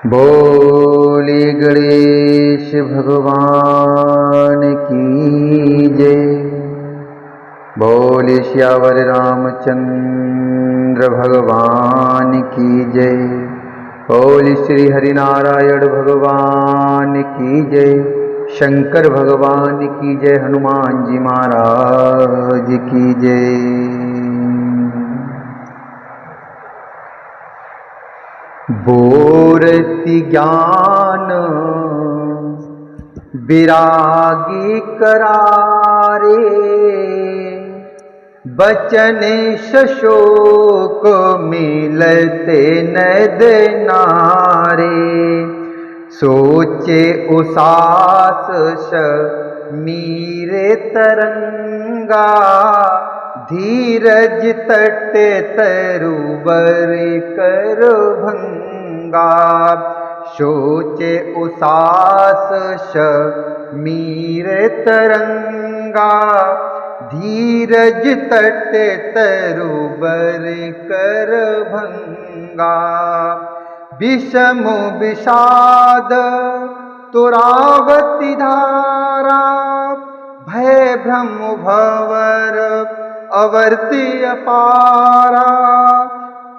बोले गणेश भगवान की जय। बोले श्यावर रामचंद्र भगवान की जय। बोले श्री हरिनारायण भगवान की जय। शंकर भगवान की जय। हनुमान जी महाराज की जय। बोरति ज्ञान विरागी करारे, बचन शोक मिलते नद नारे। सोचे उसास मीरे तरंगा, धीरज तट तरुबर कर भंगा। सोचे उसास मीर तरंगा, धीरज तट तरुबर कर भंगा। विषम विषाद तुरावती धारा, भय भ्रम भवर अवर्ति अपारा।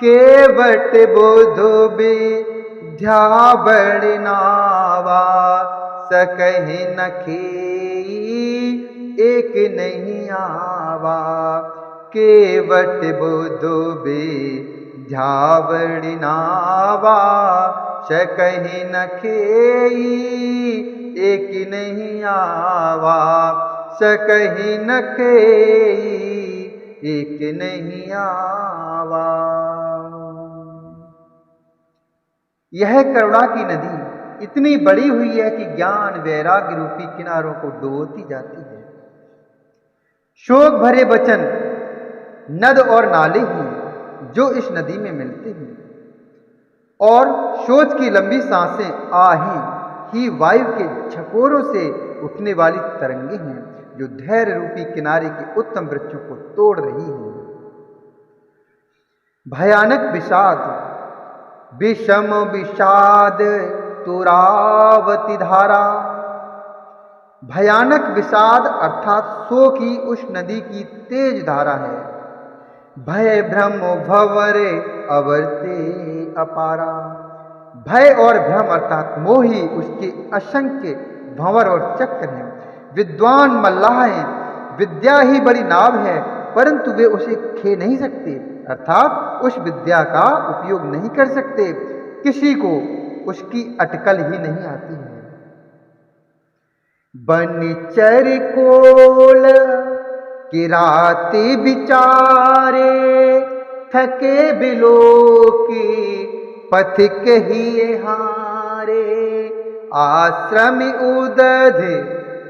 केवट बुध विद्या बड़ी नावा, सकहि न खेई एक नहीं आवा। केवट बुध विद्या बड़ी नावा, सकहि न खेई एक नहीं आवा। सकहि न खेई एक नहीं आवा। यह करुणा की नदी इतनी बड़ी हुई है कि ज्ञान वैराग्य रूपी किनारों को डुबोती जाती है। शोक भरे वचन नद और नाले ही जो इस नदी में मिलते हैं, और सोच की लंबी सांसें आहें ही वायु के झकोरों से उठने वाली तरंगे हैं, जो धैर्य रूपी किनारे के उत्तम वृक्षों को तोड़ रही हैं। भयानक विषाद विषम विषाद तुरावती धारा। भयानक विषाद अर्थात शोक ही उस नदी की तेज धारा है। भय भ्रम भवरे अवर्ते अपारा। भय और भ्रम अर्थात मोह ही उसके असंख्य भंवर और चक्र हैं। विद्वान मल्लाह हैं, विद्या ही बड़ी नाव है, परंतु वे उसे खे नहीं सकते, अर्थात उस विद्या का उपयोग नहीं कर सकते। किसी को उसकी अटकल ही नहीं आती है। बनचर कोल किराते बिचारे, थके बिलो की पथिक ही हारे। आश्रम उदध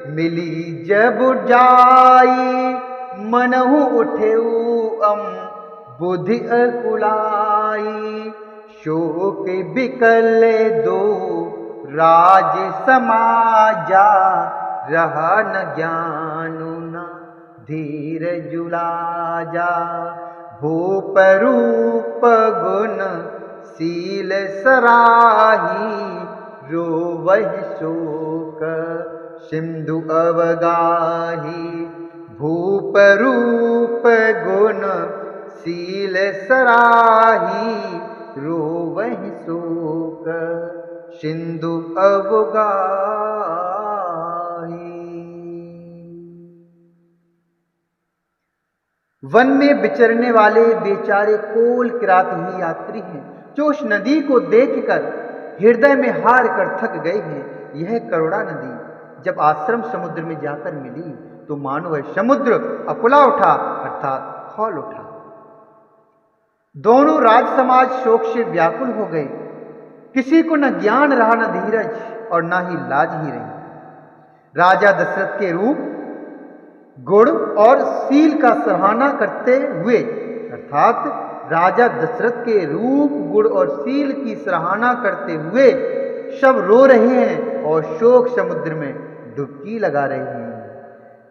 मिली जब जाई, मनहु उठेऊ बुद्धि अकुलाई। शोक बिकल दो राज समाजा, रहा न ज्ञानु न धीर जुलाजा। भूप रूप गुण सील सराही, रोवहि शोक सिंधु अवगाही। भूप रूप गुण सील सराही, रोवहि शोक सिंधु अवगाही। वन में विचरने वाले बेचारे कोल किरात ही यात्री हैं, जो उस नदी को देखकर हृदय में हार कर थक गए हैं। यह करुणा नदी जब आश्रम समुद्र में जाकर मिली, तो मानो वह समुद्र अकुला उठा, अर्थात खौल उठा। दोनों राज समाज शोक से व्याकुल हो गए। किसी को न ज्ञान रहा, न धीरज, और न ही लाज ही रही। राजा दशरथ के रूप गुण और सील का सराहना करते हुए, अर्थात राजा दशरथ के रूप गुण और सील की सराहना करते हुए सब रो रहे हैं और शोक समुद्र में डुबकी लगा रहे हैं।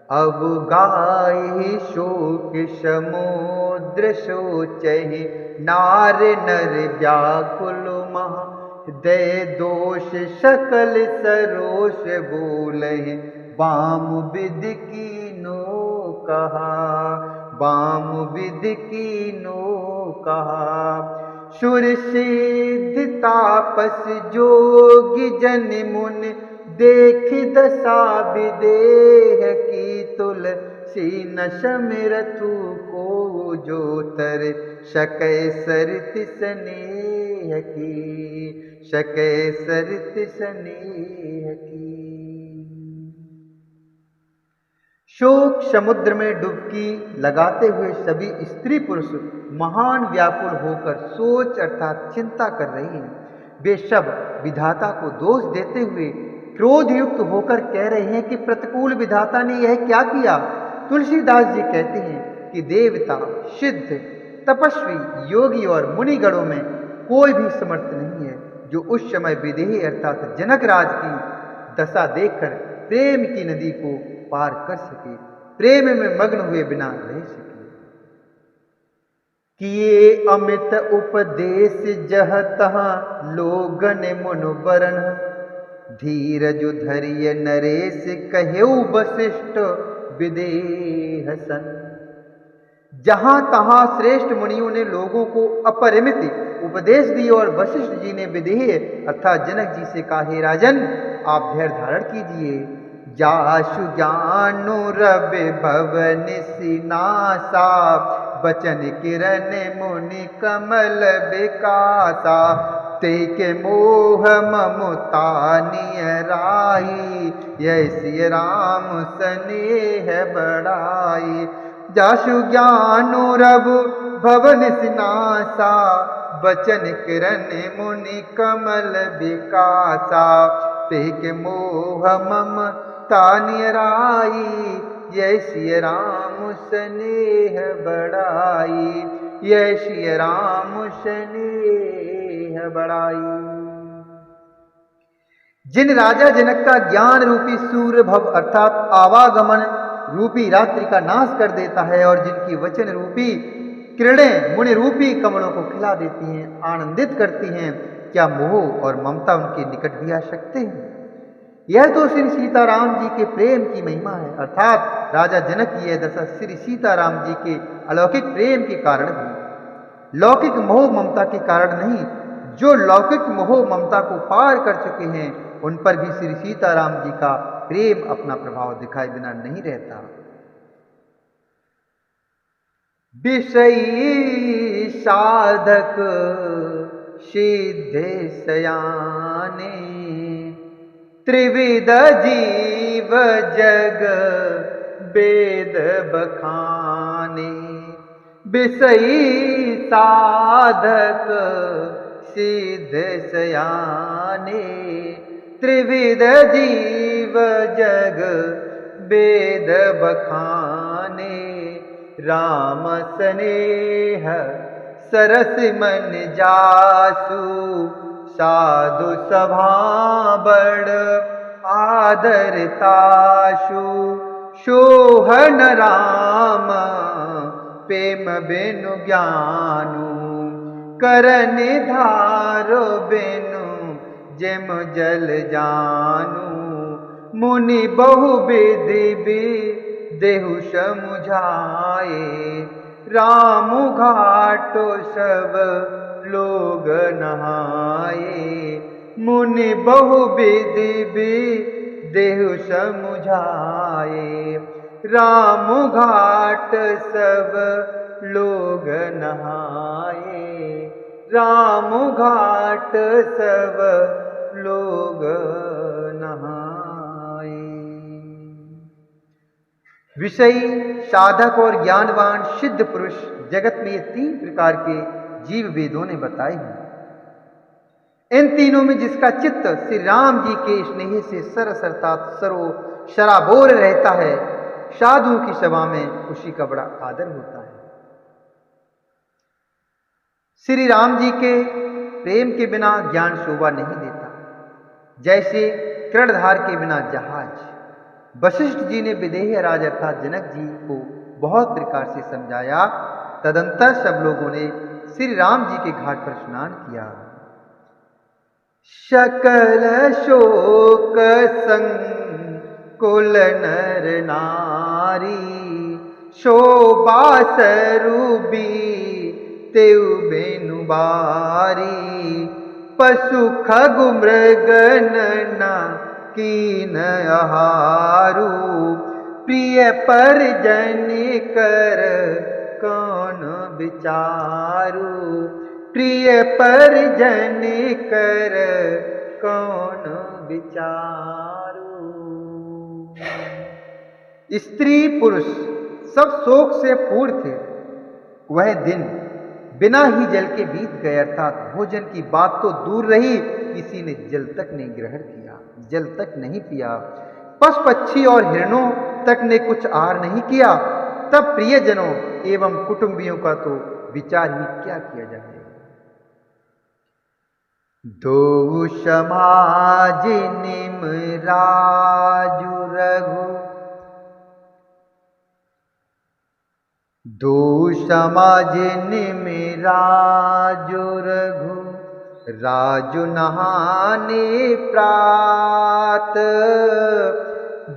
अब गाहि शोक समुद्र सोचहि, नार नर व्याकुल महा, दय दोष सकल सरोष बोलहि, बाम विद कीनो कहा, बाम विद कीनो कहा। सुर सिद्ध तापस जोगी जन मुनि, देख दशा विदेह की, तुलसी न समिरथु को जो तर, सकै सरित स्नेह की, सकै सरित स्नेह की। शोक समुद्र में डुबकी लगाते हुए सभी स्त्री पुरुष महान व्याकुल होकर सोच अर्थात चिंता कर रहे हैं। वे सब विधाता को दोष देते हुए क्रोध युक्त होकर कह रहे हैं कि प्रतिकूल विधाता ने यह क्या किया। तुलसीदास जी कहते हैं कि देवता, सिद्ध, तपस्वी, योगी और मुनिगणों में कोई भी समर्थ नहीं है जो उस समय विदेही अर्थात जनक राज की दशा देखकर प्रेम की नदी को पार कर सके, प्रेम में मग्न हुए बिना रह सके। किए अमित उपदेश जह तहाँ लोगन मुनुबरन, धीरज धरिय नरेश कहेउ वशिष्ठ विदेह सन। जहां तहां श्रेष्ठ मुनियों ने लोगों को अपरिमित उपदेश दिए और वशिष्ठ जी ने विदेह अर्थात जनक जी से कहा, हे राजन आप धैर्य धारण कीजिए। जासु ज्ञानु रवि भवन सिनासा, बचन किरण मुनि कमल विकासा। ते के मोह ममता नियराई, यह सिय राम स्नेह बढ़ाई। जासु ज्ञानु रवि भवन सिनासा, बचन किरण मुनि कमल विकासा। ते के मोह ममता नियराई, यह सिय राम स्नेह बढ़ाई, यह सिय राम स्नेह बढ़ाई। जिन राजा जनक का ज्ञान रूपी सूर्य भव अर्थात आवागमन रूपी रात्रि का नाश कर देता है और जिनकी वचन रूपी किरणें मुनि रूपी कमलों को खिला देती हैं, आनंदित करती हैं, क्या मोह और ममता उनके निकट भी आ सकते हैं। यह तो श्री सीताराम जी के प्रेम की महिमा है अर्थात राजा जनक की यह दशा श्री सीताराम जी के अलौकिक प्रेम के कारण हुई, लौकिक मोह ममता के कारण नहीं। जो लौकिक मोह ममता को पार कर चुके हैं उन पर भी श्री सीताराम जी का प्रेम अपना प्रभाव दिखाए बिना नहीं रहता। विषयी साधक सिद्ध सयाने, त्रिविध जीव जग वेद बखाने। विषयी साधक सिद्ध सयाने, त्रिविध जीव जग वेद बखाने। राम स्नेह सरस मन जासु, साधु सभा बड़ आदर तासु। शोहन राम प्रेम बिनु ज्ञानु, करन धारो बिनु जेम जल जानू। मुनि बहु विधि देहु समुझाए, राम घाटो सब लोग नहाए। मुनि बहु विधि देहु समुझाए, राम घाट सब लोग नहाए। राम घाट सब लोग नहाए। विषयी, साधक और ज्ञानवान सिद्ध पुरुष जगत में ये तीन प्रकार के जीव वेदों ने बताए हैं। इन तीनों में जिसका चित्त श्री राम जी के स्नेह से सरस अर्थात शराबोर रहता है, साधु की सभा में उसी का बड़ा आदर होता है। श्री राम जी के प्रेम के बिना ज्ञान शोभा नहीं देता। जैसे कर्णधार के बिना जहाज, वशिष्ठ जी ने विदेह राज अर्थात जनक जी को बहुत प्रकार से समझाया। तदंतर सब लोगों ने श्री राम जी के घाट पर स्नान किया। सकल शोक संकुल नर नारी, शोभा स्वरूपी तेउ बेनु बारी, पशु खगु मृग नना कीन आहारू, प्रिय परिजन कर कौन विचारू, प्रिय परिजन कर कौन विचारू। स्त्री पुरुष सब शोक से पूर्ण थे। वह दिन बिना ही जल के बीत गए, अर्थात भोजन की बात तो दूर रही, किसी ने जल तक नहीं ग्रहण किया, जल तक नहीं पिया। पशु पक्षी और हिरणों तक ने कुछ आहार नहीं किया। तब प्रियजनों एवं कुटुंबियों का तो विचार ही क्या किया जाए। दो समाज निम राजु रघु, दो समाज निम राजु रघु, राजु नहाने प्रात,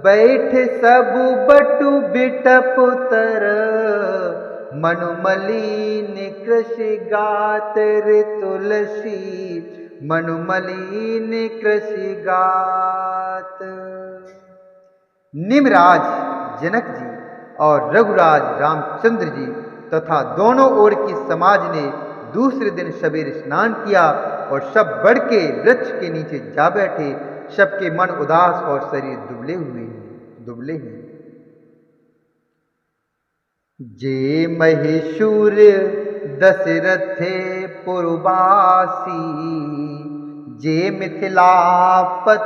बैठ सब बटु बिटप तर, मनु मलिन कृषि गात रे तुलसी, मनु मलिन कृषि गात। निमराज जनक जी और रघुराज रामचंद्र जी तथा दोनों ओर की समाज ने दूसरे दिन सवेरे स्नान किया और सब बढ़ के वृक्ष के नीचे जा बैठे। सबके मन उदास और शरीर दुबले हैं। जे महेशूर दशरथे पुरवासी, जे मिथिलापति